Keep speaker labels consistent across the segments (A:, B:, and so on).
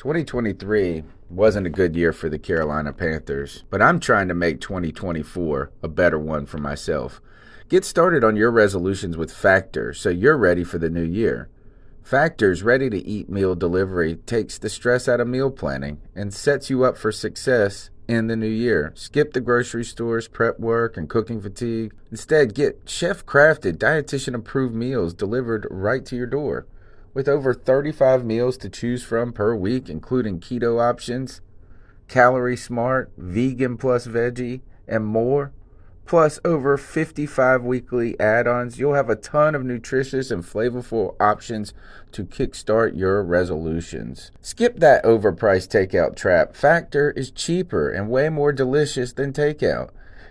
A: 2023 wasn't a good year for the Carolina Panthers, but I'm trying to make 2024 a better one for myself. Get started on your resolutions with Factor so you're ready for the new year. Factor's ready-to-eat meal delivery takes the stress out of meal planning and sets you up for success in the new year. Skip the grocery stores, prep work, and cooking fatigue. Instead, get chef-crafted, dietitian-approved meals delivered right to your door. With over 35 meals to choose from per week, including keto options, calorie smart, vegan plus veggie, and more, plus over 55 weekly add-ons, you'll have a ton of nutritious and flavorful options to kickstart your resolutions. Skip that overpriced takeout trap. Factor is cheaper and way more delicious than takeout.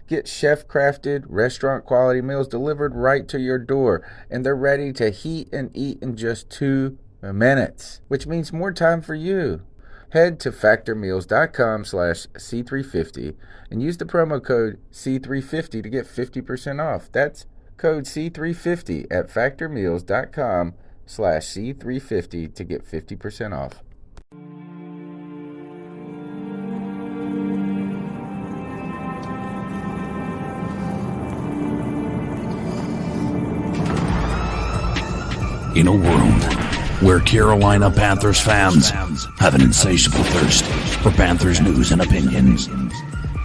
A: Get chef-crafted, restaurant-quality meals delivered right to your door, and they're ready to heat and eat in just 2 minutes, which means more time for you. Head to factormeals.com/C350 and use the promo code C350 to get 50% off. That's code C350 at factormeals.com/C350 to get 50% off.
B: In a world where Carolina Panthers fans have an insatiable thirst for Panthers news and opinions,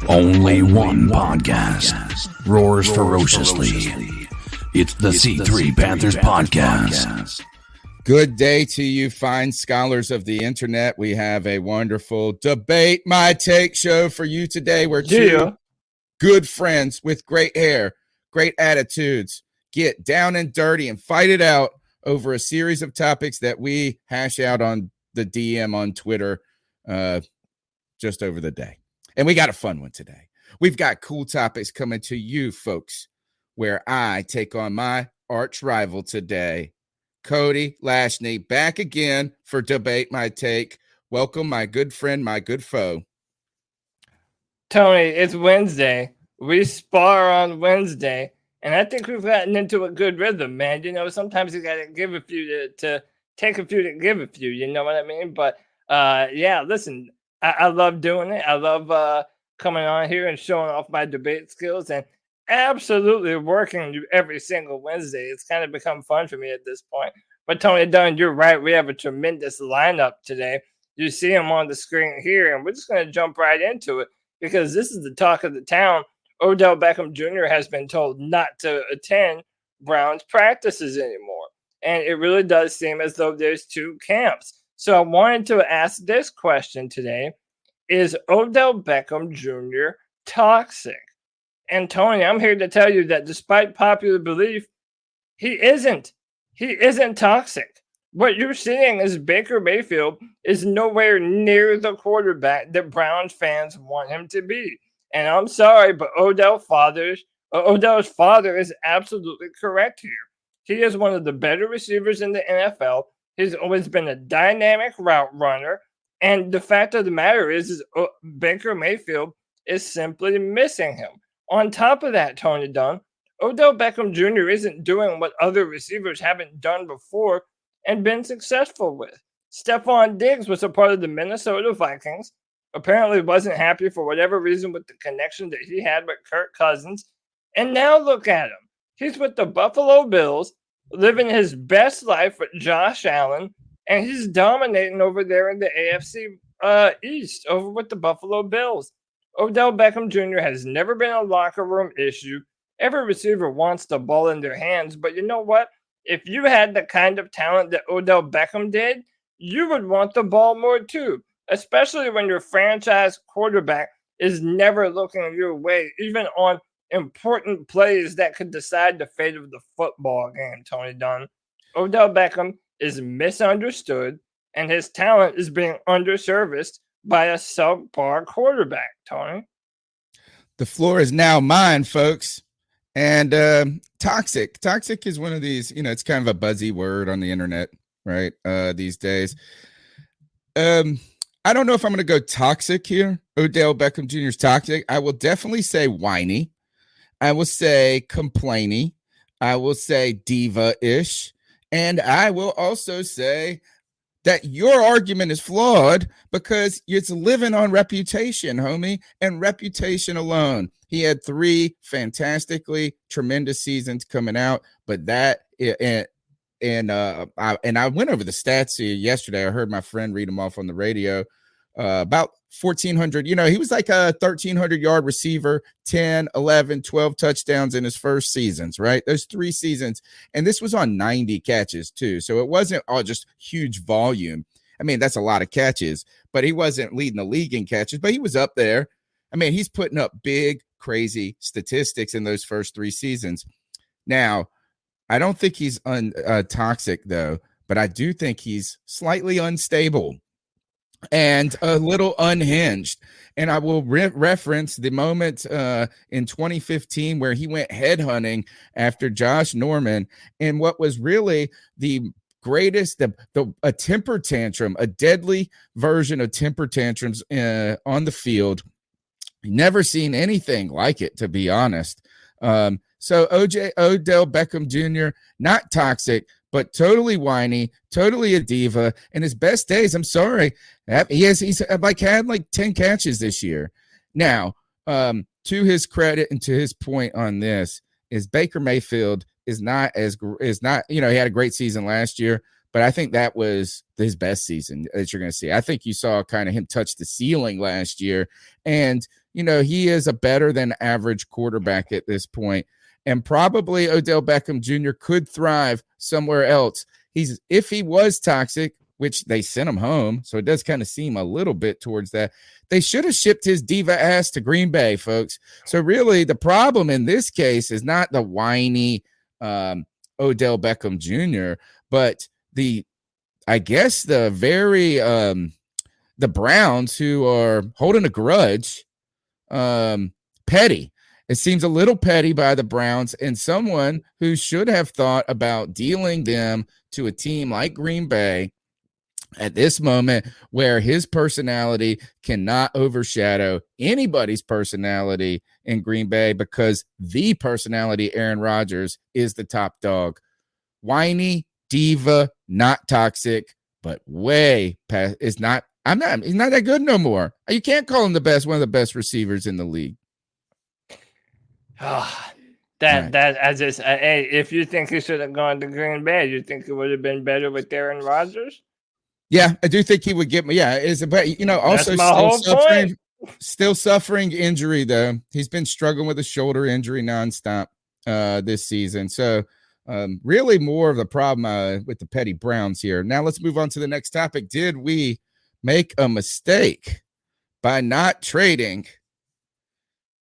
B: only one podcast roars ferociously. It's the C3 Panthers Podcast.
C: Good day to you, fine scholars of the internet. We have a wonderful Debate My Take show for you today. We're two good friends with great hair, great attitudes, get down and dirty and fight it out over a series of topics that we hash out on the DM on Twitter just over the day. And we got a fun one today. We've got cool topics coming to you, folks, where I take on my arch rival today, Cody Lashney, back again for Debate My Take. Welcome, my good friend, my good foe.
D: Tony, it's Wednesday. We spar on Wednesday. And I think we've gotten into a good rhythm, man. You know, sometimes you got to give a few to take a few to give a few. You know what I mean? But, yeah, listen, I love doing it. I love coming on here and showing off my debate skills and absolutely working you every single Wednesday. It's kind of become fun for me at this point. But, Tony Dunn, you're right. We have a tremendous lineup today. You see them on the screen here, and we're just going to jump right into it because this is the talk of the town. Odell Beckham Jr. has been told not to attend Browns practices anymore. And it really does seem as though there's two camps. So I wanted to ask this question today. Is Odell Beckham Jr. toxic? And Tony, I'm here to tell you that despite popular belief, he isn't. He isn't toxic. What you're seeing is Baker Mayfield is nowhere near the quarterback that Browns fans want him to be. And I'm sorry, but Odell's father is absolutely correct here. He is one of the better receivers in the NFL. He's always been a dynamic route runner. And the fact of the matter is Baker Mayfield is simply missing him. On top of that, Tony Dunn, Odell Beckham Jr. isn't doing what other receivers haven't done before and been successful with. Stephon Diggs was a part of the Minnesota Vikings. Apparently wasn't happy for whatever reason with the connection that he had with Kirk Cousins. And now look at him. He's with the Buffalo Bills, living his best life with Josh Allen, and he's dominating over there in the AFC East over with the Buffalo Bills. Odell Beckham Jr. has never been a locker room issue. Every receiver wants the ball in their hands, but you know what? If you had the kind of talent that Odell Beckham did, you would want the ball more too. Especially when your franchise quarterback is never looking your way, even on important plays that could decide the fate of the football game, Tony Dunn. Odell Beckham is misunderstood, and his talent is being underserviced by a subpar quarterback, Tony.
C: The floor is now mine, folks. And toxic. Toxic is one of these, it's kind of a buzzy word on the internet, right, these days. I don't know if I'm going to go toxic here. Odell Beckham Jr. is toxic. I will definitely say whiny. I will say complainy. I will say diva-ish. And I will also say that your argument is flawed because it's living on reputation, homie, and reputation alone. He had 3 fantastically tremendous seasons coming out, but that and I went over the stats here yesterday. I heard my friend read them off on the radio. About 1,400, he was like a 1,300-yard receiver, 10, 11, 12 touchdowns in his first seasons, right? Those 3 seasons. And this was on 90 catches too. So it wasn't all just huge volume. I mean, that's a lot of catches, but he wasn't leading the league in catches, but he was up there. I mean, he's putting up big, crazy statistics in those first 3 seasons. Now, I don't think he's toxic though, but I do think he's slightly unstable and a little unhinged. And I will reference the moment in 2015 where he went headhunting after Josh Norman, and what was really the greatest, a temper tantrum, a deadly version of temper tantrums on the field. Never seen anything like it, to be honest. So Odell Beckham Jr., not toxic, but totally whiny, totally a diva. And his best days, I'm sorry, he's had like 10 catches this year. Now, to his credit and to his point on this, is Baker Mayfield is not, he had a great season last year, but I think that was his best season that you're going to see. I think you saw kind of him touch the ceiling last year. And, he is a better than average quarterback at this point. And probably Odell Beckham Jr. could thrive somewhere else. If he was toxic, which they sent him home, so it does kind of seem a little bit towards that. They should have shipped his diva ass to Green Bay, folks. So really the problem in this case is not the whiny Odell Beckham Jr., but the Browns, who are holding a grudge, petty. It seems a little petty by the Browns, and someone who should have thought about dealing them to a team like Green Bay at this moment, where his personality cannot overshadow anybody's personality in Green Bay, because the personality, Aaron Rodgers, is the top dog. Whiny, diva, not toxic, but way past. He's not that good no more. You can't call him one of the best receivers in the league.
D: If you think he should have gone to Green Bay, you think it would have been better with Aaron Rodgers?
C: Yeah, I do think he would get me. Yeah, also still suffering injury though. He's been struggling with a shoulder injury nonstop this season. So really more of the problem with the petty Browns here. Now let's move on to the next topic. Did we make a mistake by not trading?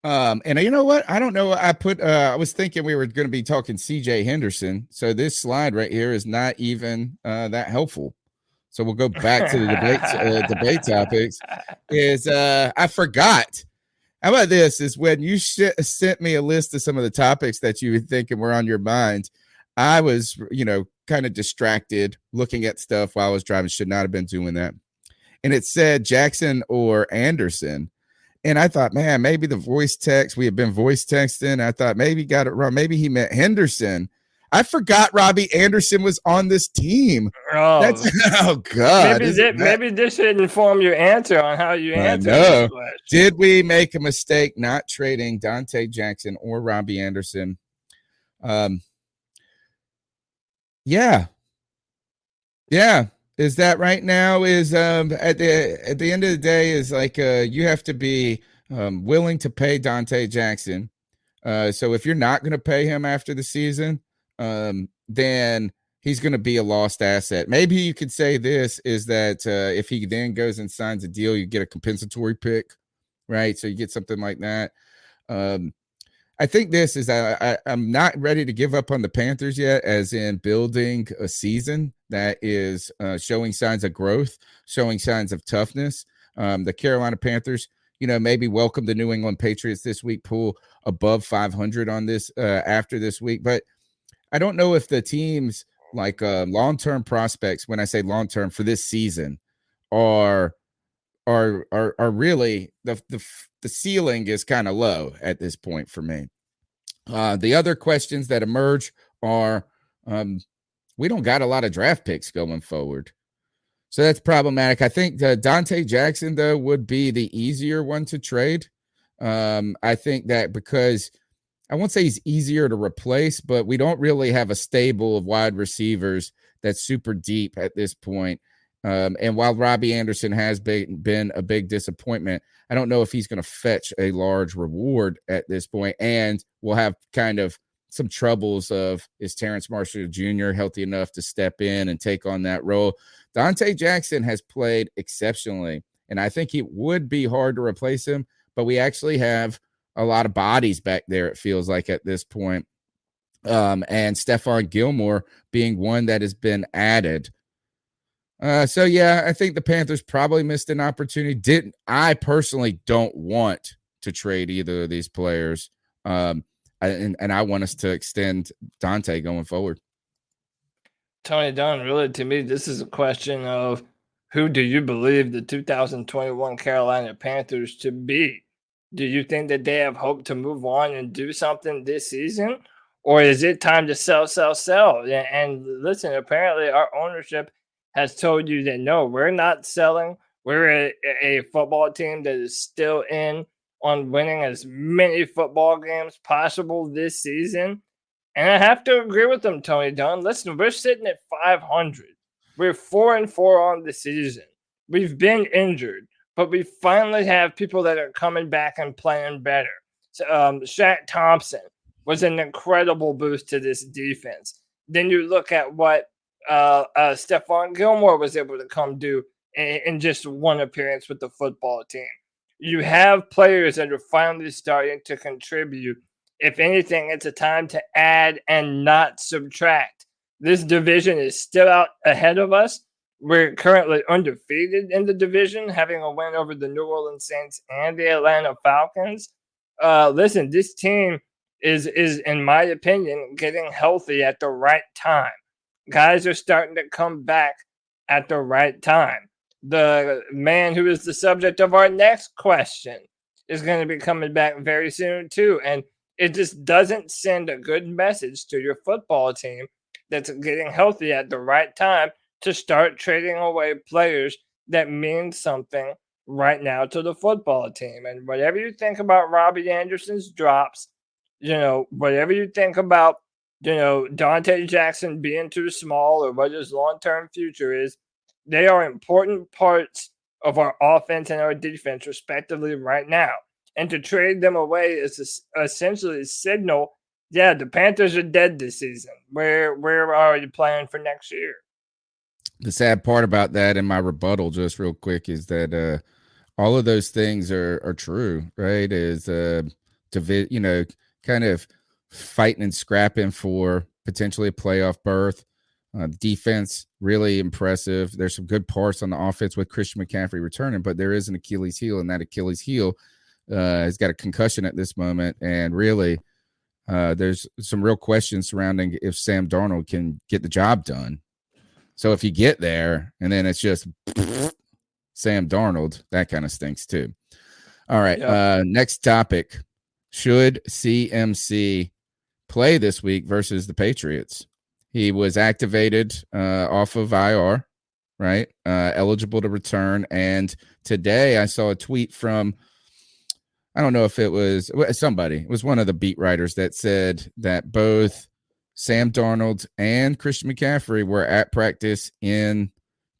C: And you know what? I don't know. I was thinking we were going to be talking CJ Henderson. So this slide right here is not even that helpful. So we'll go back to the debate topics. I forgot. How about this? Is when you sent me a list of some of the topics that you were thinking were on your mind, I was, kind of distracted looking at stuff while I was driving. Should not have been doing that. And it said Jackson or Anderson. And I thought, man, maybe the voice text, we had been voice texting. I thought maybe got it wrong. Maybe he meant Henderson. I forgot Robby Anderson was on this team. Oh God.
D: Maybe this should inform your answer on how you answer this question.
C: Did we make a mistake not trading Donte Jackson or Robby Anderson? Yeah. Is that right now is at the end of the day is like you have to be willing to pay Donte Jackson. So if you're not going to pay him after the season, then he's going to be a lost asset. Maybe you could say this is that if he then goes and signs a deal, you get a compensatory pick, right? So you get something like that. I think this is I'm not ready to give up on the Panthers yet, as in building a season that is showing signs of growth, showing signs of toughness. The Carolina Panthers, maybe welcome the New England Patriots this week, pull above 500 on this after this week. But I don't know if the teams like long-term prospects, when I say long-term for this season, are really the ceiling is kind of low at this point for me. The other questions that emerge are we don't got a lot of draft picks going forward. So that's problematic. I think Donte Jackson, though, would be the easier one to trade. I think that because I won't say he's easier to replace, but we don't really have a stable of wide receivers that's super deep at this point. And while Robby Anderson has been a big disappointment, I don't know if he's going to fetch a large reward at this point. And we'll have kind of some troubles of, is Terrence Marshall Jr. healthy enough to step in and take on that role? Donte Jackson has played exceptionally, and I think it would be hard to replace him, but we actually have a lot of bodies back there, it feels like, at this point. And Stephon Gilmore being one that has been added. So yeah, I think the Panthers probably missed an opportunity. I personally don't want to trade either of these players. And I want us to extend Donte going forward.
D: Tony Dunn, really, to me, this is a question of who do you believe the 2021 Carolina Panthers to be? Do you think that they have hope to move on and do something this season? Or is it time to sell? And listen, apparently our ownership has told you that, no, we're not selling. We're a football team that is still in on winning as many football games possible this season. And I have to agree with them, Tony Dunn. Listen, we're sitting at 500. We're 4-4 on the season. We've been injured, but we finally have people that are coming back and playing better. So, Shaq Thompson was an incredible boost to this defense. Then you look at what Stephon Gilmore was able to come do in just one appearance with the football team. You have players that are finally starting to contribute. If anything, it's a time to add and not subtract. This division is still out ahead of us. We're currently undefeated in the division, having a win over the New Orleans Saints and the Atlanta Falcons. Listen, this team is, in my opinion, getting healthy at the right time. Guys are starting to come back at the right time. The man who is the subject of our next question is going to be coming back very soon, too. And it just doesn't send a good message to your football team that's getting healthy at the right time to start trading away players that mean something right now to the football team. And whatever you think about Robby Anderson's drops, whatever you think about, Donte Jackson being too small or what his long-term future is, they are important parts of our offense and our defense, respectively, right now. And to trade them away is essentially a signal, yeah, the Panthers are dead this season. We're already planning for next year.
C: The sad part about that, in my rebuttal, just real quick, is that all of those things are true, right? Is kind of fighting and scrapping for potentially a playoff berth. Defense, really impressive. There's some good parts on the offense with Christian McCaffrey returning, but there is an Achilles heel, and that Achilles heel has got a concussion at this moment. And really, there's some real questions surrounding if Sam Darnold can get the job done. So if you get there and then it's just Sam Darnold, that kind of stinks too. All right. Yep. Next topic. Should CMC play this week versus the Patriots? He was activated off of IR, right? Eligible to return. And today I saw a tweet from, I don't know if it was somebody. It was one of the beat writers that said that both Sam Darnold and Christian McCaffrey were at practice in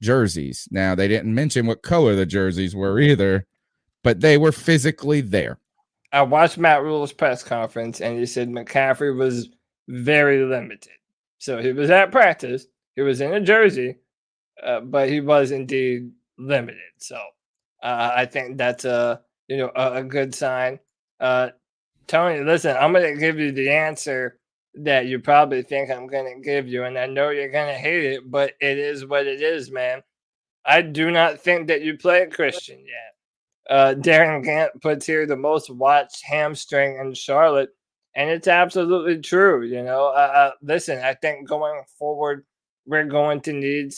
C: jerseys. Now, they didn't mention what color the jerseys were either, but they were physically there.
D: I watched Matt Rule's press conference, and he said McCaffrey was very limited. So he was at practice. He was in a jersey, but he was indeed limited. So I think that's a good sign. Tony, listen, I'm going to give you the answer that you probably think I'm going to give you, and I know you're going to hate it, but it is what it is, man. I do not think that you played Christian yet. Darren Gant puts here the most watched hamstring in Charlotte, and it's absolutely true. Listen, I think going forward, we're going to need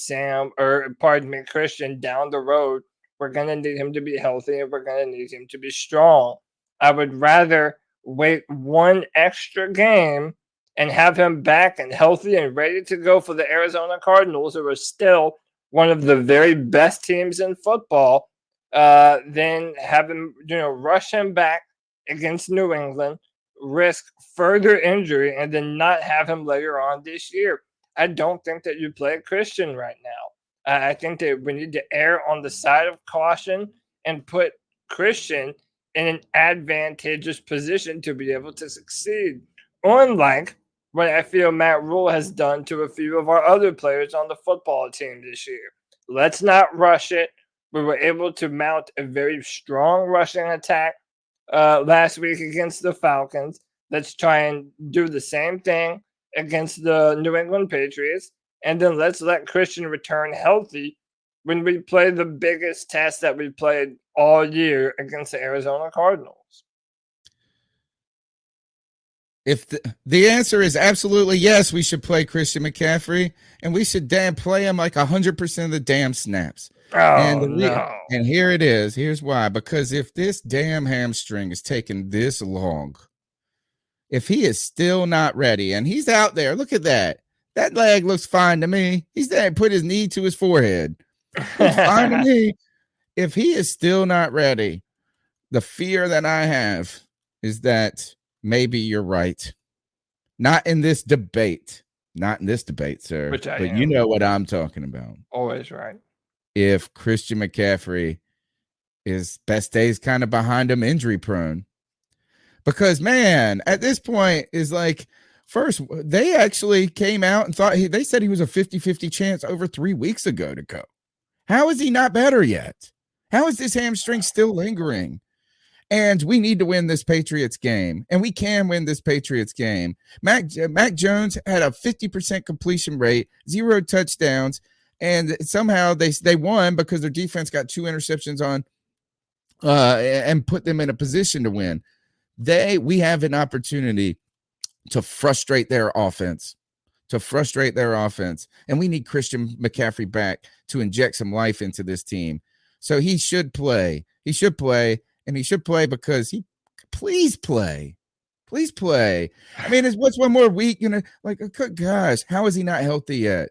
D: Christian down the road. We're going to need him to be healthy, and we're going to need him to be strong. I would rather wait one extra game and have him back and healthy and ready to go for the Arizona Cardinals, who are still one of the very best teams in football, then have him, rush him back against New England, risk further injury, and then not have him later on this year. I don't think that you play Christian right now. I think that we need to err on the side of caution and put Christian in an advantageous position to be able to succeed. Unlike what I feel Matt Rule has done to a few of our other players on the football team this year. Let's not rush it. We were able to mount a very strong rushing attack last week against the Falcons. Let's try and do the same thing against the New England Patriots. And then let's let Christian return healthy when we play the biggest test that we played all year against the Arizona Cardinals.
C: If the answer is absolutely yes, we should play Christian McCaffrey, and we should play him like 100% of the damn snaps.
D: No.
C: And here it is. Here's why. Because if this damn hamstring is taking this long, if he is still not ready, and he's out there, look at that. That leg looks fine to me. He's there, put his knee to his forehead. Looks fine to me. If he is still not ready, the fear that I have is that maybe you're right. Not in this debate. Not in this debate, sir. But you know what I'm talking about.
D: Always right.
C: If Christian McCaffrey is best days kind of behind him, injury prone. Because, man, at this point is like, first, they actually came out and they said he was a 50-50 chance over 3 weeks ago to go. How is he not better yet? How is this hamstring still lingering? And we need to win this Patriots game, and we can win this Patriots game. Mac Jones had a 50% completion rate, 0 touchdowns, and somehow they won because their defense got 2 interceptions on and put them in a position to win. We have an opportunity to frustrate their offense, and we need Christian McCaffrey back to inject some life into this team. So he should play. He should play. And he should play because please play. I mean, what's one more week? Gosh, how is he not healthy yet?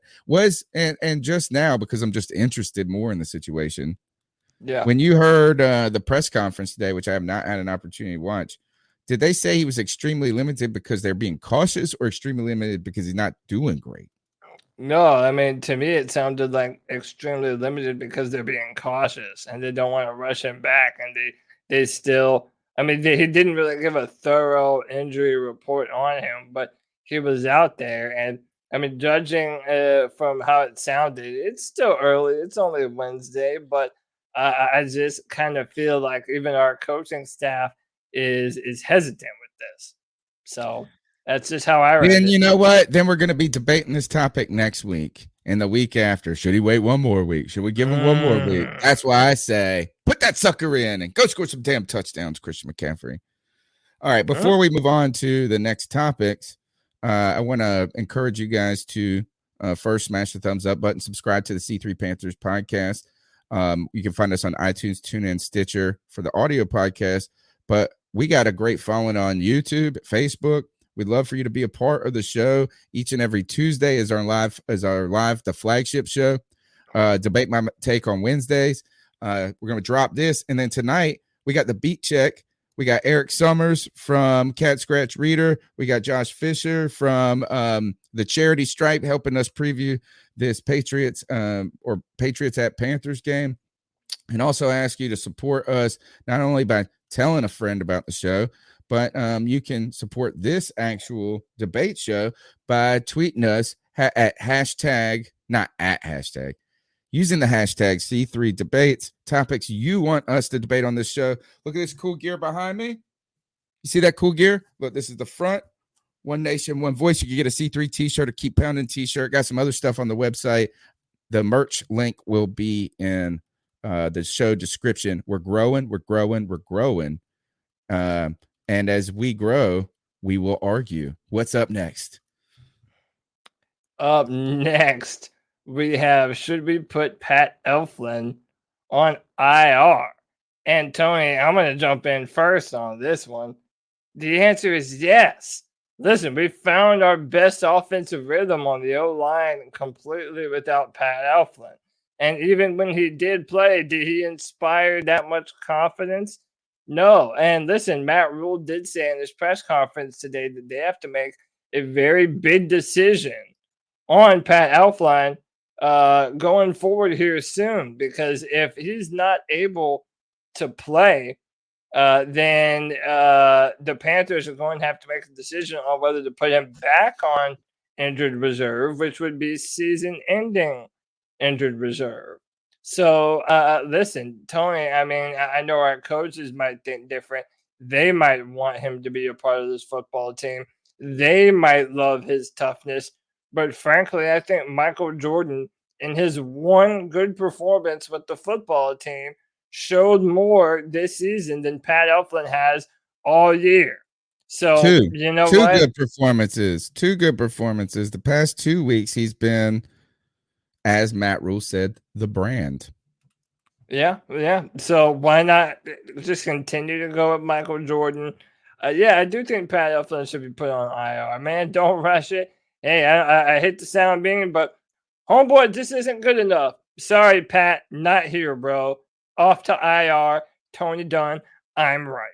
C: And just now, because I'm just interested more in the situation.
D: Yeah.
C: When you heard the press conference today, which I have not had an opportunity to watch, did they say he was extremely limited because they're being cautious, or extremely limited because he's not doing great?
D: No, I mean, to me, it sounded like extremely limited because they're being cautious and they don't want to rush him back, and they still, I mean, he didn't really give a thorough injury report on him, but he was out there. And I mean, judging from how it sounded, it's still early. It's only Wednesday, but I just kind of feel like even our coaching staff is hesitant with this. So that's just how I read it.
C: And you know what? Then we're going to be debating this topic next week and the week after. Should he wait one more week? Should we give him one more week? That's why I say put that sucker in and go score some damn touchdowns, Christian McCaffrey. All right, before we move on to the next topics, I want to encourage you guys to first smash the thumbs up button, subscribe to the C3 Panthers podcast. You can find us on iTunes, TuneIn, Stitcher for the audio podcast, but we got a great following on YouTube, Facebook. We'd love for you to be a part of the show. Each and every Tuesday is our live, the flagship show. Debate My Take on Wednesdays. We're going to drop this. And then tonight we got the beat check. We got Eric Summers from Cat Scratch Reader. We got Josh Fisher from the Charity Stripe helping us preview this Patriots or Patriots at Panthers game. And also ask you to support us not only by telling a friend about the show, but you can support this actual debate show by tweeting us at hashtag, not at hashtag, using the hashtag C3 debates, topics you want us to debate on this show. Look at this cool gear behind me. You see that cool gear? Look, this is the front. One Nation, One Voice. You can get a C3 t-shirt, a Keep Pounding t-shirt. Got some other stuff on the website. The merch link will be in the show description. We're growing. And as we grow, we will argue. What's up next?
D: Up next, we have, should we put Pat Eflin on IR? And Tony, I'm going to jump in first on this one. The answer is yes. Listen, we found our best offensive rhythm on the O-line completely without Pat Eflin. And even when he did play, did he inspire that much confidence? No. And listen, Matt Rule did say in his press conference today that they have to make a very big decision on Pat Eflin going forward here soon, because if he's not able to play, then the Panthers are going to have to make a decision on whether to put him back on injured reserve, which would be season-ending injured reserve. So, listen, Tony, I mean, I know our coaches might think different. They might want him to be a part of this football team. They might love his toughness. But frankly, I think Michael Jordan, in his one good performance with the football team, showed more this season than Pat Eflin has all year. So, you know
C: two
D: what?
C: good performances. The past 2 weeks, he's been, as Matt Rule said, the brand.
D: Yeah. So why not just continue to go with Michael Jordan? Yeah, I do think Pat Eflin should be put on IR. Man, don't rush it. Hey, I hate the sound being, but homeboy, this isn't good enough. Sorry, Pat, not here, bro. Off to IR. Tony Dunn, I'm right.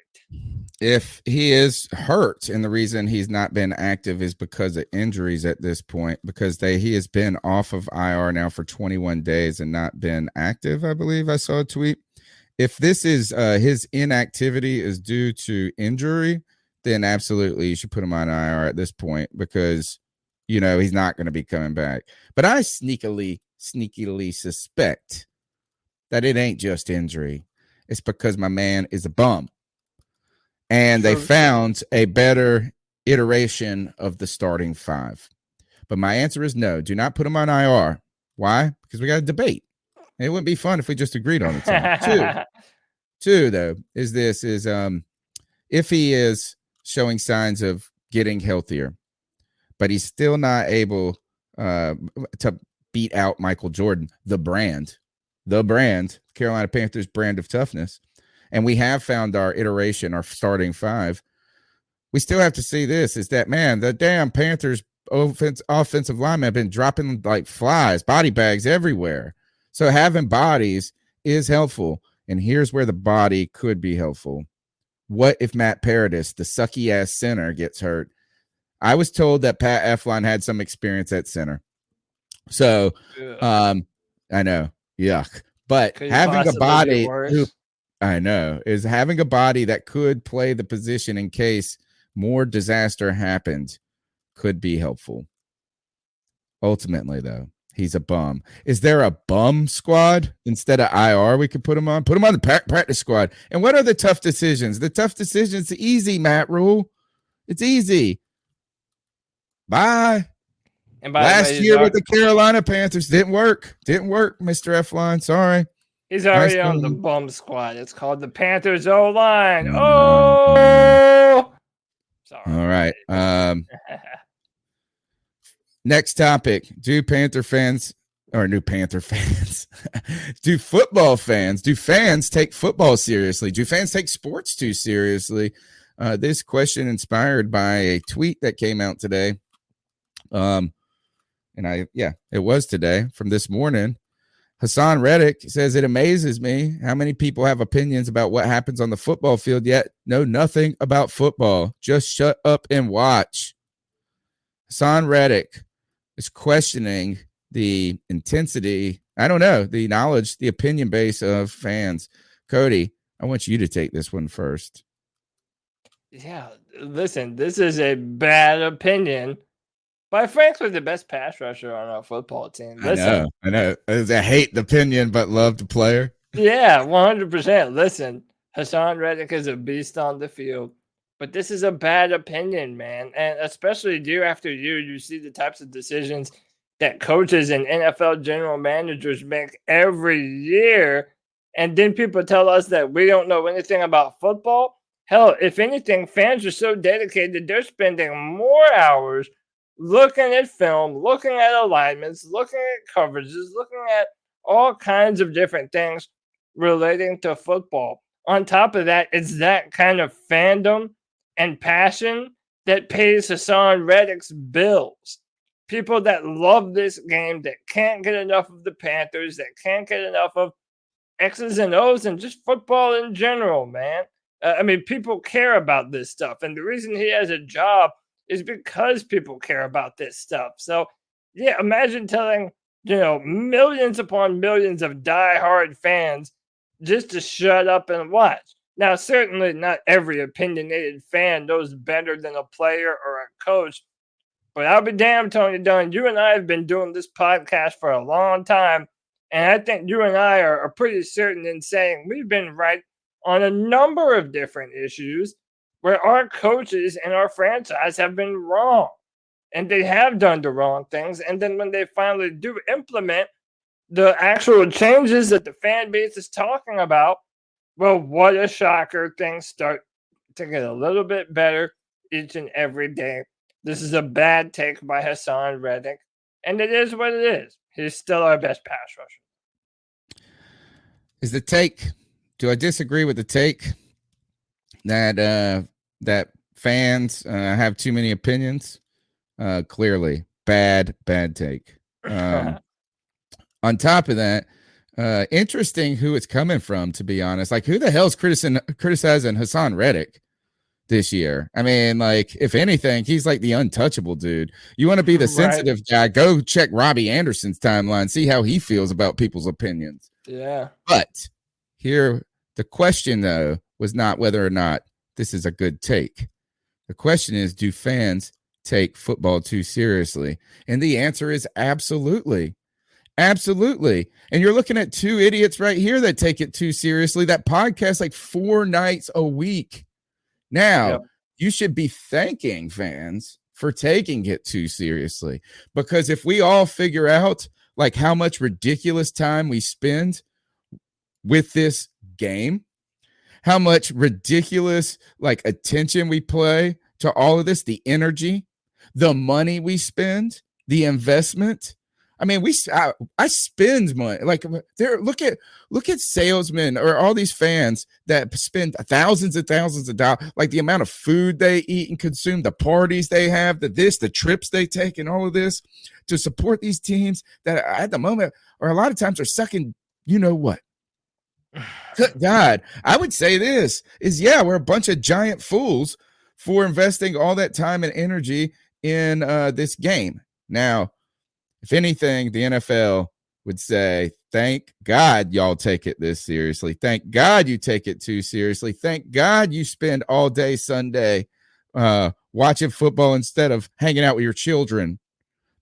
C: If he is hurt, and the reason he's not been active is because of injuries at this point, because he has been off of IR now for 21 days and not been active, I believe I saw a tweet. If this is his inactivity is due to injury, then absolutely you should put him on IR at this point, because he's not going to be coming back. But I sneakily suspect that it ain't just injury. It's because my man is a bum. And they found a better iteration of the starting five. But my answer is no. Do not put him on IR. Why? Because we got a debate. It wouldn't be fun if we just agreed on it. Two, though, is if he is showing signs of getting healthier, but he's still not able to beat out Michael Jordan, the brand, Carolina Panthers brand of toughness. And we have found our iteration, our starting five. We still have to see this, is that, man, the damn Panthers offensive linemen have been dropping like flies, body bags everywhere. So having bodies is helpful. And here's where the body could be helpful. What if Matt Paradis, the sucky-ass center, gets hurt? I was told that Pat Eflin had some experience at center. So, I know, yuck. But having a body is having a body that could play the position in case more disaster happened could be helpful. Ultimately, though, he's a bum. Is there a bum squad instead of IR we could put him on? Put him on the practice squad. And what are the tough decisions? The tough decisions are easy, Matt Rule. It's easy. Bye. And last year with the Carolina Panthers didn't work, Mr. Eflin. Sorry.
D: He's already on the bum squad. It's called the Panthers O-line. Oh!
C: Sorry. All right. Next topic. Do Panther fans do football fans, do fans take football seriously? Do fans take sports too seriously? This question inspired by a tweet that came out today. It was today from this morning. Hassan Reddick says, it amazes me how many people have opinions about what happens on the football field, yet know nothing about football. Just shut up and watch. Hassan Reddick is questioning the intensity, the knowledge, the opinion base of fans. Cody, I want you to take this one first.
D: Yeah, listen, this is a bad opinion. But frankly, the best pass rusher on our football team. Listen,
C: I know. I hate the opinion, but love the player.
D: Yeah, 100%. Listen, Hassan Reddick is a beast on the field. But this is a bad opinion, man. And especially year after year, you see the types of decisions that coaches and NFL general managers make every year. And then people tell us that we don't know anything about football. Hell, if anything, fans are so dedicated, they're spending more hours looking at film, looking at alignments, looking at coverages, looking at all kinds of different things relating to football. On top of that, it's that kind of fandom and passion that pays Hassan Reddick's bills. people that love this game, that can't get enough of the Panthers, that can't get enough of X's and O's and just football in general, man. I mean, people care about this stuff. And the reason he has a job is because people care about this stuff. So, yeah, imagine telling, millions upon millions of diehard fans just to shut up and watch. Now, certainly not every opinionated fan knows better than a player or a coach. But I'll be damned, Tony Dunn. You and I have been doing this podcast for a long time. And I think you and I are pretty certain in saying we've been right on a number of different issues where our coaches and our franchise have been wrong. And they have done the wrong things. And then when they finally do implement the actual changes that the fan base is talking about, well, what a shocker. Things start to get a little bit better each and every day. This is a bad take by Hassan Reddick. And it is what it is. He's still our best pass rusher.
C: Is the take? Do I disagree with the take that fans have too many opinions? Clearly, bad take. On top of that, interesting who it's coming from, to be honest. Like, who the hell's criticizing Hassan Reddick this year? I mean, like, if anything, he's like the untouchable dude. You want to be the sensitive guy, go check Robby Anderson's timeline, see how he feels about people's opinions.
D: Yeah.
C: But here, the question, though, was not whether or not this is a good take. The question is, do fans take football too seriously? And the answer is absolutely. Absolutely. And you're looking at two idiots right here that take it too seriously, that podcast like 4 nights a week. Now, you should be thanking fans for taking it too seriously, because if we all figure out like how much ridiculous time we spend with this game, how much ridiculous like attention we play to all of this, the energy, the money we spend, the investment. I mean, I spend money. Like, there, look at salesmen or all these fans that spend thousands and thousands of dollars, like the amount of food they eat and consume, the parties they have, the trips they take, and all of this to support these teams that at the moment, or a lot of times, are sucking, you know what? Good God, I would say this is, we're a bunch of giant fools for investing all that time and energy in this game. Now, if anything, the NFL would say, thank God y'all take it this seriously. Thank God you take it too seriously. Thank God you spend all day Sunday watching football instead of hanging out with your children,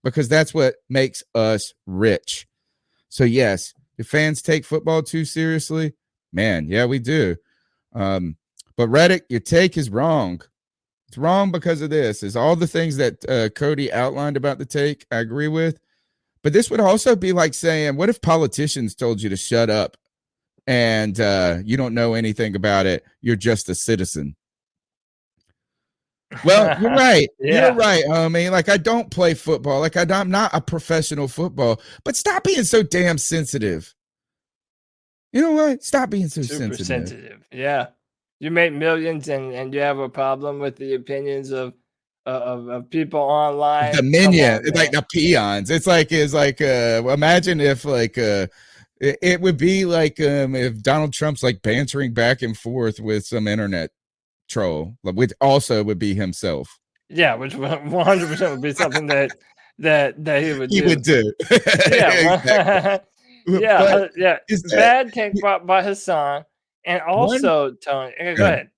C: because that's what makes us rich. So, yes, do fans take football too seriously? Man, yeah, we do. But Reddick, your take is wrong. It's wrong because of this. Is all the things that Cody outlined about the take I agree with. But this would also be like saying, what if politicians told you to shut up and you don't know anything about it? You're just a citizen. Well, you're right.
D: Yeah.
C: You're right, homie. Like, I don't play football. Like, I'm not a professional football. But stop being so damn sensitive. You know what? Stop being so
D: Super sensitive. Yeah. You make millions and you have a problem with the opinions of people online.
C: The minion, it's like the peons. It's like imagine if like it would be like if Donald Trump's like bantering back and forth with some internet troll, which also would be himself.
D: Yeah, which 100% would be something that he would do.
C: Yeah,
D: yeah. Bad take by Hassan, and also Tony. Okay, go ahead.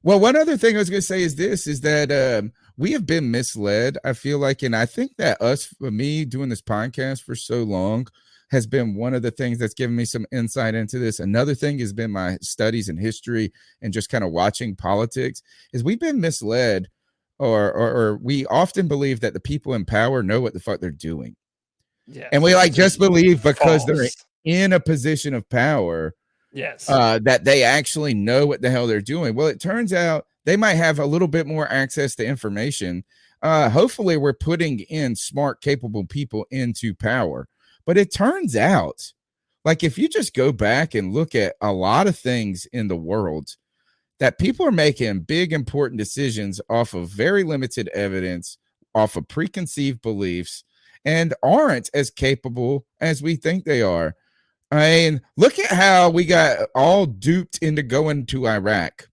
C: Well, one other thing I was going to say is that we have been misled, I feel like, and I think that me doing this podcast for so long has been one of the things that's given me some insight into this. Another thing has been my studies in history and just kind of watching politics, is we've been misled, or we often believe that the people in power know what the fuck they're doing. Yeah, and we just believe because they're in a position of power, that they actually know what the hell they're doing. Well, it turns out they might have a little bit more access to information. Hopefully we're putting in smart, capable people into power. But it turns out, like, if you just go back and look at a lot of things in the world, that people are making big, important decisions off of very limited evidence, off of preconceived beliefs and aren't as capable as we think they are. I mean, look at how we got all duped into going to Iraq.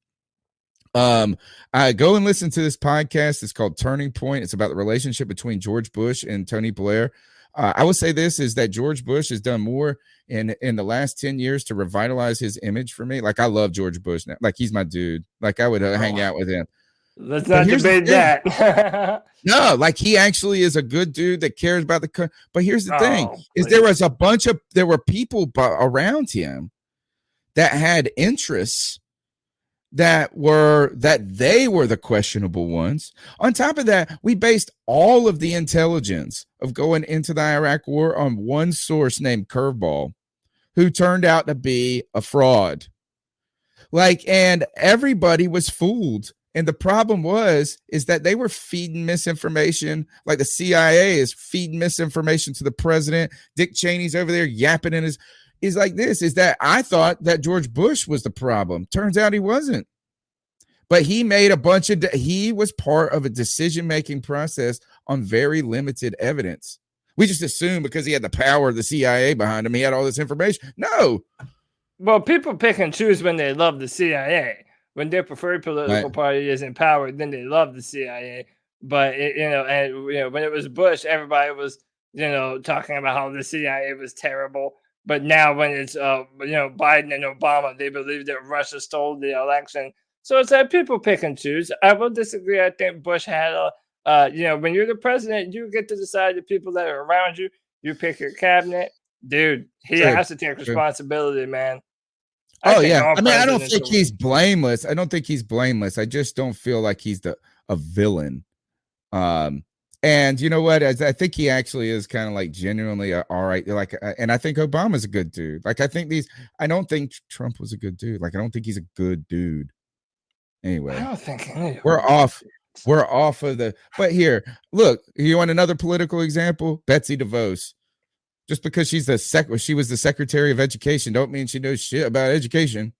C: I go and listen to this podcast. It's called Turning Point. It's about the relationship between George Bush and Tony Blair. I will say this is that George Bush has done more in the last 10 years to revitalize his image for me. Like, I love George Bush now. Like, he's my dude. Like, I would hang out with him.
D: Let's not debate that.
C: No, like, he actually is a good dude that cares about the country. But here's the thing is there were people around him that had interests that they were the questionable ones. On top of that, we based all of the intelligence of going into the Iraq war on one source named Curveball, who turned out to be a fraud. Like, and everybody was fooled. And the problem is that they were feeding misinformation. Like, the CIA is feeding misinformation to the president. Dick Cheney's over there yapping in his. Is like this, is that I thought that George Bush was the problem. Turns out he wasn't. But he made he was part of a decision-making process on very limited evidence. We just assumed because he had the power of the CIA behind him, he had all this information. No.
D: Well, people pick and choose when they love the CIA. When their preferred political party is in power, then they love the CIA. But, when it was Bush, everybody was, talking about how the CIA was terrible. But now when it's, Biden and Obama, they believe that Russia stole the election. So it's like people pick and choose. I will disagree. I think Bush had when you're the president, you get to decide the people that are around you. You pick your cabinet. Dude, he has to take responsibility, man.
C: I mean, I don't think he's blameless. I just don't feel like he's a villain. And you know what? I think he actually is kind of like genuinely all right. Like, and I think Obama's a good dude. Like, I don't think Trump was a good dude. Like, I don't think he's a good dude. Anyway,
D: I don't think
C: we're off of the. But here, look, you want another political example? Betsy DeVos. Just because she was the Secretary of Education, don't mean she knows shit about education.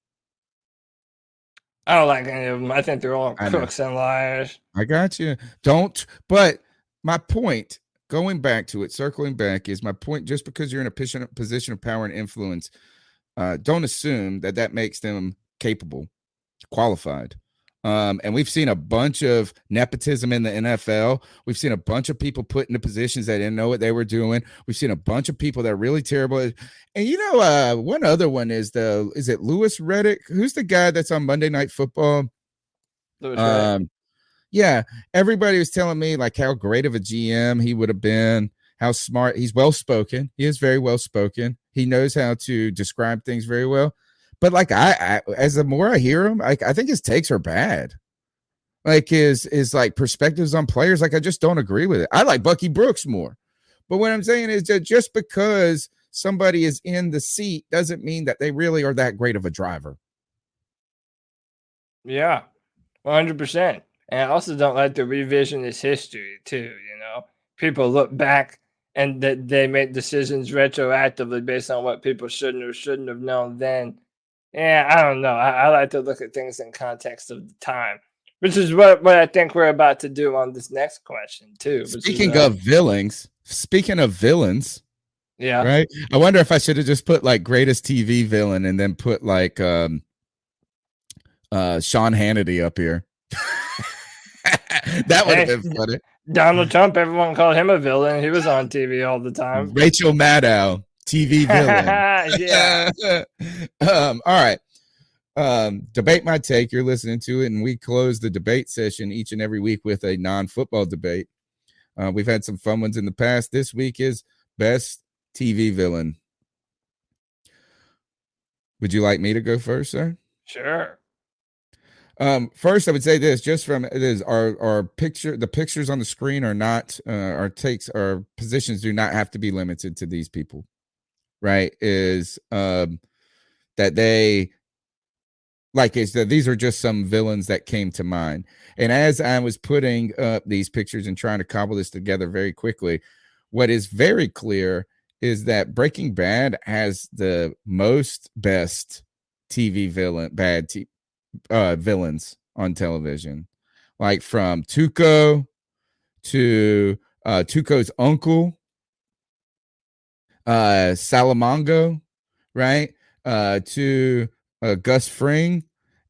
D: I don't like any of them. I think they're all crooks and liars.
C: I got you. But my point, going back to it, circling back, is my point. Just because you're in a position of power and influence, don't assume that makes them capable, qualified. And we've seen a bunch of nepotism in the NFL. We've seen a bunch of people put into positions that didn't know what they were doing. We've seen a bunch of people that are really terrible. And one other one is it Louis Riddick? Who's the guy that's on Monday Night Football?
D: Louis Riddick.
C: Yeah, everybody was telling me like how great of a GM he would have been, how smart. He's well-spoken. He is very well-spoken. He knows how to describe things very well. But like as the more I hear him, I think his takes are bad. Like his like perspectives on players, like I just don't agree with it. I like Bucky Brooks more. But what I'm saying is that just because somebody is in the seat doesn't mean that they really are that great of a driver.
D: Yeah, 100%. And I also don't like the revisionist history too. People look back and that they make decisions retroactively based on what people shouldn't or shouldn't have known then. Yeah, I don't know. I like to look at things in context of the time, which is what I think we're about to do on this next question too.
C: Speaking of villains,
D: yeah,
C: right. I wonder if I should have just put like greatest TV villain and then put like Sean Hannity up here. That would have been funny.
D: Donald Trump, everyone called him a villain. He was on TV all the time.
C: Rachel Maddow, TV villain.
D: Yeah.
C: All right. Debate My Take. You're listening to it, and we close the debate session each and every week with a non-football debate. We've had some fun ones in the past. This week is best TV villain. Would you like me to go first, sir?
D: Sure.
C: First, I would say this: just from it is our picture. The pictures on the screen are not our takes. Our positions do not have to be limited to these people. Right? Is that they like is that these are just some villains that came to mind. And as I was putting up these pictures and trying to cobble this together very quickly, what is very clear is that Breaking Bad has the most best TV villains on television, like from Tuco to Tuco's uncle, Salamango, right? To Gus Fring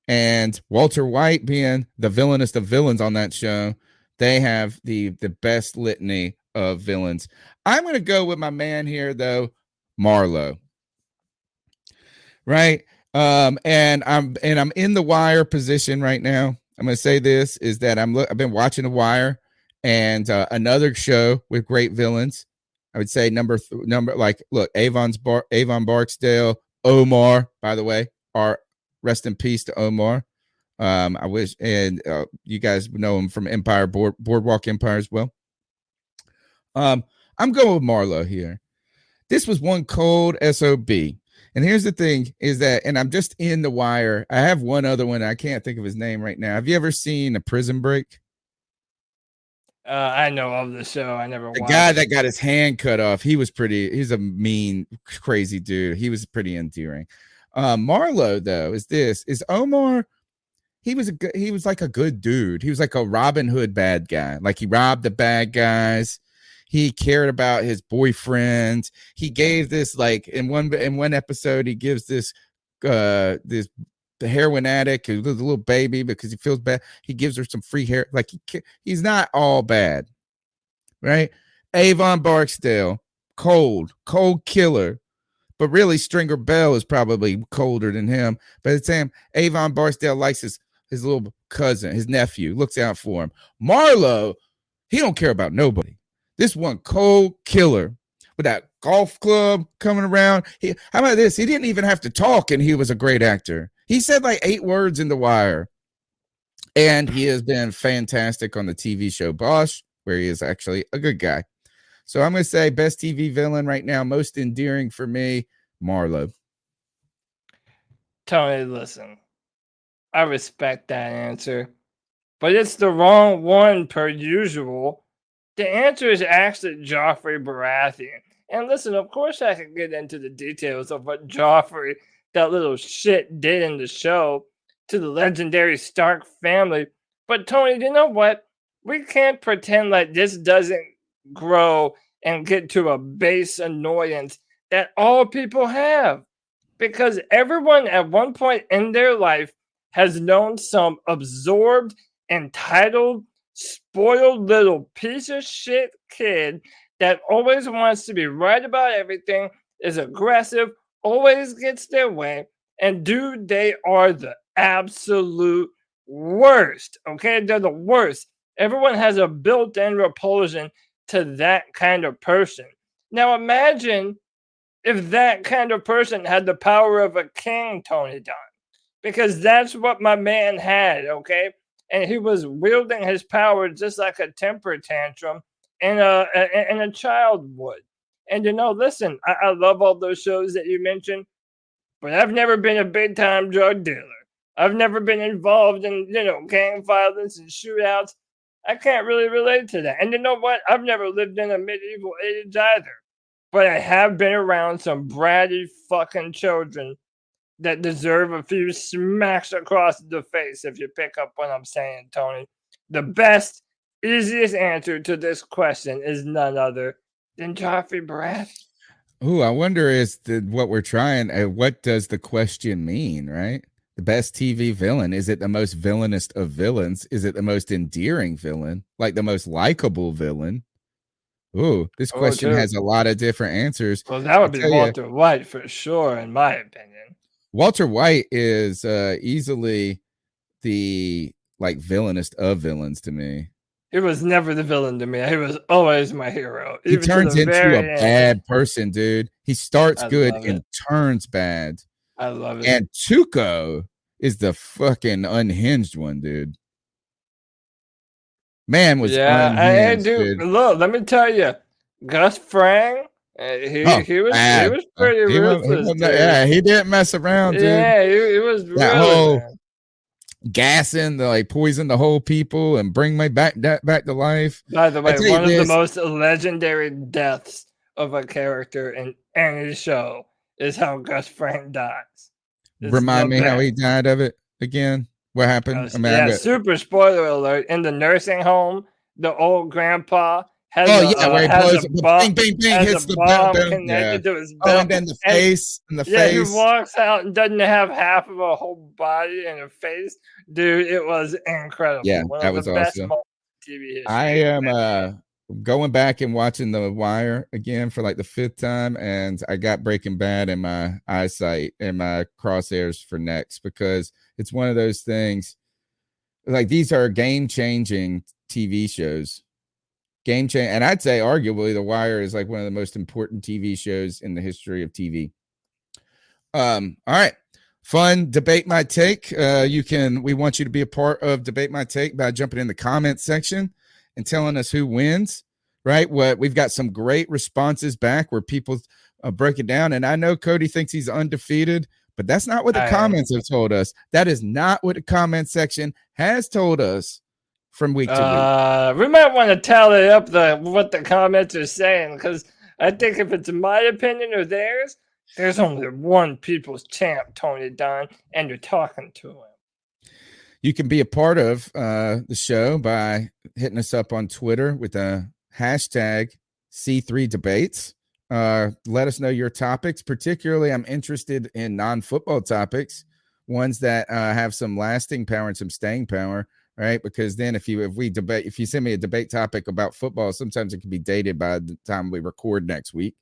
C: and Walter White being the villainest of villains on that show. They have the best litany of villains. I'm going to go with my man here, though, Marlowe. Right? And I'm in the Wire position right now. I'm going to say this is that I've been watching The Wire and another show with great villains. I would say number look, Avon Barksdale, Omar, by the way, rest in peace to Omar. I wish, and you guys know him from Empire, Boardwalk Empire as well. I'm going with Marlowe here. This was one cold SOB. And here's the thing is that, and I'm just in The Wire. I have one other one. I can't think of his name right now. Have you ever seen A Prison Break?
D: I know of the show. I never watched.
C: The guy that got his hand cut off, he's a mean, crazy dude. He was pretty endearing. Marlowe, though, is Omar. He was like a good dude. He was like a Robin Hood bad guy. Like he robbed the bad guys. He cared about his boyfriend. He gave this, like, in one episode, he gives the heroin addict who's a little baby because he feels bad. He gives her some free hair. Like he's not all bad, right? Avon Barksdale, cold killer. But really, Stringer Bell is probably colder than him. But it's him. Avon Barksdale likes his little cousin, his nephew, looks out for him. Marlowe, he don't care about nobody. This one cold killer with that golf club coming around. How about this? He didn't even have to talk, and he was a great actor. He said like 8 words in The Wire. And he has been fantastic on the TV show Bosch, where he is actually a good guy. So I'm going to say best TV villain right now, most endearing for me, Marlowe.
D: Tony, listen, I respect that answer, but it's the wrong one per usual. The answer is actually Joffrey Baratheon. And listen, of course I can get into the details of what Joffrey, that little shit, did in the show to the legendary Stark family. But Tony, you know what? We can't pretend like this doesn't grow and get to a base annoyance that all people have. Because everyone at one point in their life has known some absorbed, entitled, spoiled little piece of shit kid that always wants to be right about everything, is aggressive, always gets their way, and dude, they are the absolute worst. Okay, they're the worst. Everyone has a built-in repulsion to that kind of person. Now imagine if that kind of person had the power of a king, Tony Don, because that's what my man had, okay? And he was wielding his power just like a temper tantrum and a child would. And listen, I love all those shows that you mentioned, but I've never been a big-time drug dealer. I've never been involved in, gang violence and shootouts. I can't really relate to that. And you know what? I've never lived in a medieval age either. But I have been around some bratty fucking children that deserve a few smacks across the face, if you pick up what I'm saying, Tony. The best, easiest answer to this question is none other than Joffrey Baratheon.
C: Ooh, I wonder what we're trying. What does the question mean, right? The best TV villain. Is it the most villainous of villains? Is it the most endearing villain? Like the most likable villain? Ooh, this question has a lot of different ansers.
D: Well, that would be Walter White for sure, in my opinion.
C: Walter White is easily the villainous of villains to me.
D: He was never the villain to me. He was always my hero.
C: He turns into a bad person, dude. He starts good and turns bad.
D: I love it.
C: And Tuco is the fucking unhinged one, dude. Man was unhinged, dude.
D: Look, let me tell you, Gus Fring, he was pretty ruthless.
C: He didn't mess around, dude.
D: Yeah, he was
C: that whole gassing, poison the whole people and bring me back to life.
D: By the way, one of the most legendary deaths of a character in any show is how Gus Fring dies.
C: Remind me how he died of it again. What happened?
D: Super spoiler alert. In the nursing home, the old grandpa has
C: where he blows
D: bomb,
C: bing, hits the
D: bomb
C: bell.
D: connected to his
C: belt.
D: belt.
C: And then the face.
D: He walks out and doesn't have half of a whole body and a face. Dude, it was incredible.
C: Yeah,
D: One
C: that
D: of
C: was
D: the best
C: awesome.
D: TV history.
C: I am going back and watching The Wire again for like the 5th time, and I got Breaking Bad in my eyesight and my crosshairs for next, because it's one of those things. Like, these are game-changing TV shows. And I'd say arguably The Wire is like one of the most important TV shows in the history of TV. All right. Fun Debate My Take. We want you to be a part of Debate My Take by jumping in the comments section and telling us who wins, right? We've got some great responses back where people break it down. And I know Cody thinks he's undefeated, but that's not what the comments have told us. That is not what the comment section has told us from week to week.
D: We might want to tally up what the comments are saying, because I think if it's my opinion or theirs, there's only one people's champ, Tony Dunn, and you're talking to him.
C: You can be a part of the show by hitting us up on Twitter with the hashtag C3 Debates. Let us know your topics. Particularly, I'm interested in non-football topics, ones that have some lasting power and some staying power, right? Because then if you send me a debate topic about football, sometimes it can be dated by the time we record next week.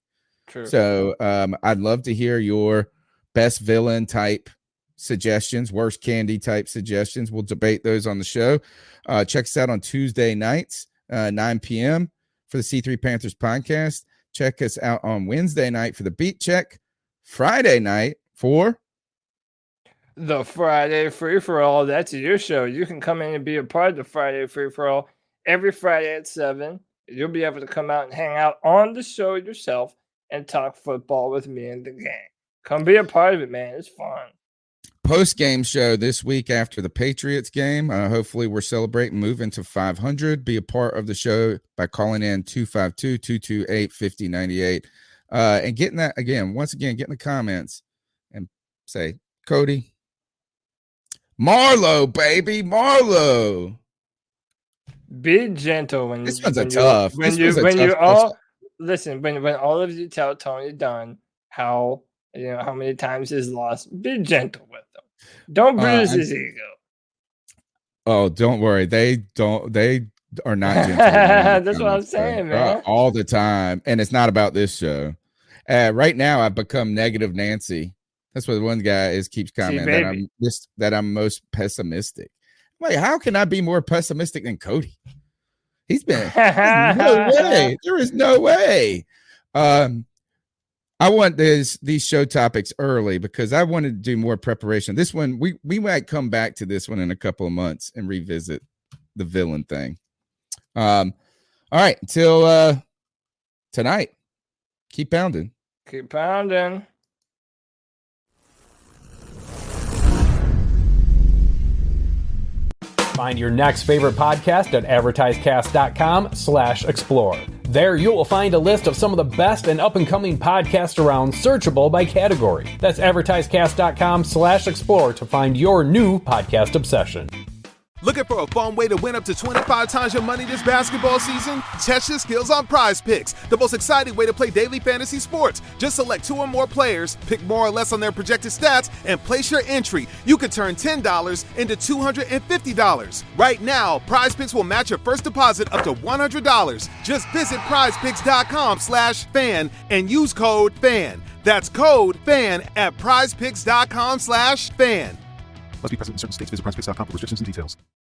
D: True.
C: So I'd love to hear your best villain type suggestions, worst candy type suggestions. We'll debate those on the show. Check us out on Tuesday nights, 9 p.m. for the C3 Panthers podcast. Check us out on Wednesday night for the Beat Check. Friday night for
D: the Friday Free-For-All. That's your show. You can come in and be a part of the Friday Free-For-All every Friday at 7. You'll be able to come out and hang out on the show yourself and talk football with me and the gang. Come be a part of it, man. It's fun.
C: Post-game show this week after the Patriots game. Hopefully we're celebrating moving to 500. Be a part of the show by calling in 252-228-5098. And getting that, once again, get in the comments and say, Cody, Marlowe, baby, Marlowe.
D: Be gentle when
C: this one's tough. When
D: all of you tell Tony Dunn how many times he's lost, be gentle with him. Don't bruise his ego.
C: Oh, don't worry. They are not gentle.
D: That's what I'm saying, man.
C: All the time. And it's not about this show. Right now I've become Negative Nancy. That's what one guy keeps commenting that I'm most pessimistic. Wait, how can I be more pessimistic than Cody? He's been no way. There is no way. I want these show topics early because I wanted to do more preparation. This one, we might come back to this one in a couple of months and revisit the villain thing. All right, until tonight, keep pounding.
D: Keep pounding.
E: Find your next favorite podcast at advertisecast.com/explore. There you will find a list of some of the best and up-and-coming podcasts around, searchable by category. That's advertisecast.com/explore to find your new podcast obsession.
F: Looking for a fun way to win up to 25 times your money this basketball season? Test your skills on Prize Picks, the most exciting way to play daily fantasy sports. Just select 2 or more players, pick more or less on their projected stats, and place your entry. You could turn $10 into $250. Right now, Prize Picks will match your first deposit up to $100. Just visit prizepicks.com/fan and use code FAN. That's code FAN at prizepicks.com/fan. Must be present in certain states. Visit prizepicks.com for restrictions and details.